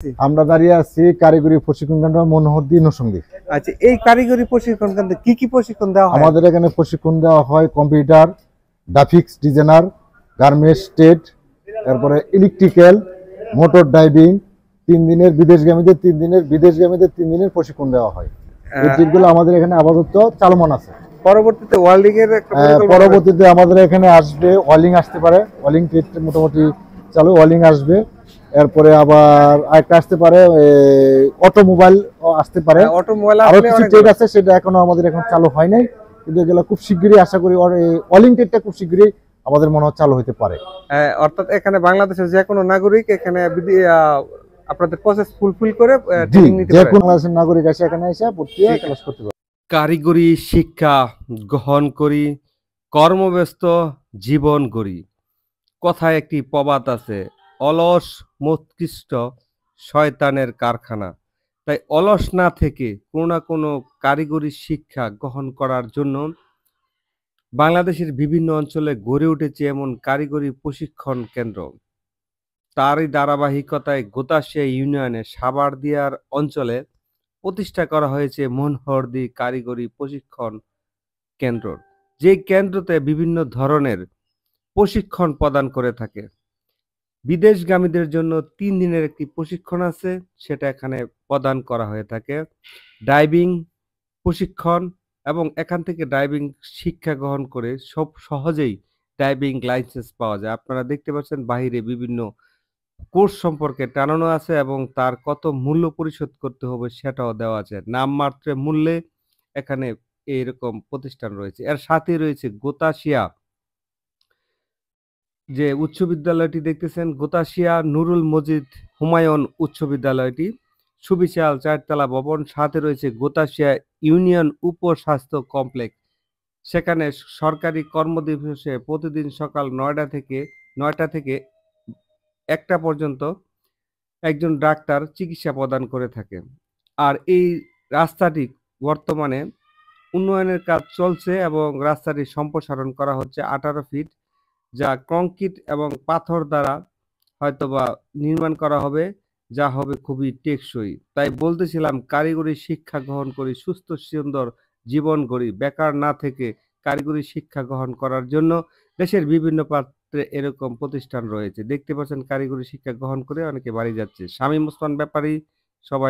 জি। আমরা দাঁড়িয়ে আছি কারিগরি প্রশিক্ষণ কেন্দ্র মনোহরদী নরসিংদী। আচ্ছা, এই কারিগরি প্রশিক্ষণ কেন্দ্রে কি প্রশিক্ষণ দেওয়া হয়? আমাদের এখানে প্রশিক্ষণ দেওয়া হয় computer, graphics designer, garments trade, তারপরে ইলেকট্রিক্যাল, মোটর ড্রাইভিং, 3 দিনের বিদেশগামীদের 3 দিনের, বিদেশগামীদের 3 দিনের প্রশিক্ষণ দেওয়া হয়। এই ট্রেডগুলো আমাদের এখানে আপাতত চালমান আছে। পরবর্তীতে ওয়েল্ডিং এর একটা পরিকল্পনা পরবর্তীতে আমাদের এখানে আসবে ওয়েল্ডিং, আসতে পারে ওয়েল্ডিং ট্রেড মোটামুটি চালু, ওয়েল্ডিং আসবে। এরপরে আবার আরেকটা আসতে পারে অটোমোবাইল আসতে পারে। অটোমোবাইল আরো আসলে কিছু অনেক ট্রেড ভালো। আছে, সেটা এখনো আমাদের এখন চালু হয় নাই, কিন্তু এগুলো খুব শিগগিরই আশা করি ওয়েল্ডিং ট্রেডটা খুব শিগগিরই আমাদের মনে হয় চালু হতে পারে। অর্থাৎ এখানে বাংলাদেশের যে কোনো নাগরিক এখানে আপনাদের প্রসেস ফুলফিল করে জি, ট্রেনিং নিতে যে পারে। কোনো বাংলাদেশের নাগরিক এসে এখানে এসে ভর্তি হয়ে ক্লাস করতে পারে। কারিগরি শিক্ষা গ্রহণ করি, কর্মব্যস্ত জীবন গড়ি। কথায় একটি প্রবাদ আছে, অলস মস্তিষ্ক শয়তানের কারখানা। তাই অলস না থেকে কোনো না কোনো কারিগরি শিক্ষা গ্রহণ করার জন্য বাংলাদেশের বিভিন্ন অঞ্চলে গড়ে উঠেছে এমন কারিগরি প্রশিক্ষণ কেন্দ্র। তারই ধারাবাহিকতায় গোতাশিয়া ইউনিয়নের সাবারদিয়ার অঞ্চলে প্রতিষ্ঠা করা হয়েছে মনোহরদী কারিগরি প্রশিক্ষণ কেন্দ্র, যে কেন্দ্রতে বিভিন্ন ধরনের প্রশিক্ষণ প্রদান করে থাকে। বিদেশগামীদের জন্য 3 দিনের একটি প্রশিক্ষণ আছে, সেটা এখানে প্রদান করা হয়ে থাকে। ড্রাইভিং প্রশিক্ষণ, এবং এখান থেকে ড্রাইভিং শিক্ষা গ্রহণ করে সব সহজেই ড্রাইভিং লাইসেন্স পাওয়া যায়। আপনারা দেখতে পাচ্ছেন বাহিরে বিভিন্ন কোর্স সম্পর্কে টানানো আছে এবং তার কত মূল্য পরিশোধ করতে হবে সেটাও দেওয়া আছে। নামমাত্র মূল্যে এখানে এইরকম প্রতিষ্ঠান রয়েছে। এর সাথেই রয়েছে গোতাশিয়া যে উচ্চ বিদ্যালয়টি দেখতেছেন, গোতাশিয়া নুরুল মজিদ হুমায়ুন উচ্চ বিদ্যালয়টি, সুবিশাল 4 তলা ভবন। সাথে রয়েছে গোতাশিয়া ইউনিয়ন উপস্বাস্থ্য কমপ্লেক্স। সেখানে সরকারি কর্মদিবসে প্রতিদিন সকাল 9টা থেকে 1টা পর্যন্ত একজন ডাক্তার চিকিৎসা প্রদান করে থাকে। আর এই রাস্তাটি বর্তমানে উন্নয়নের কাজ চলছে এবং রাস্তাটির সম্প্রসারণ করা হচ্ছে 18 ফিট, যা কংক্রিট এবং পাথর দ্বারা হয়তোবা নির্মাণ করা হবে, যা হবে খুবই টেকসই। তাই বলতেছিলাম কারিগরি শিক্ষা গ্রহণ করি, সুস্থ সুন্দর জীবন গড়ি। বেকার না থেকে কারিগরি শিক্ষা গ্রহণ করার জন্য দেশের বিভিন্ন প্রান্তে এরকম প্রতিষ্ঠান রয়েছে। দেখতে পাচ্ছেন কারিগরি শিক্ষা গ্রহণ করে অনেকে বাড়ি যাচ্ছে। শামীম ওসমান ব্যাপারী, সবাই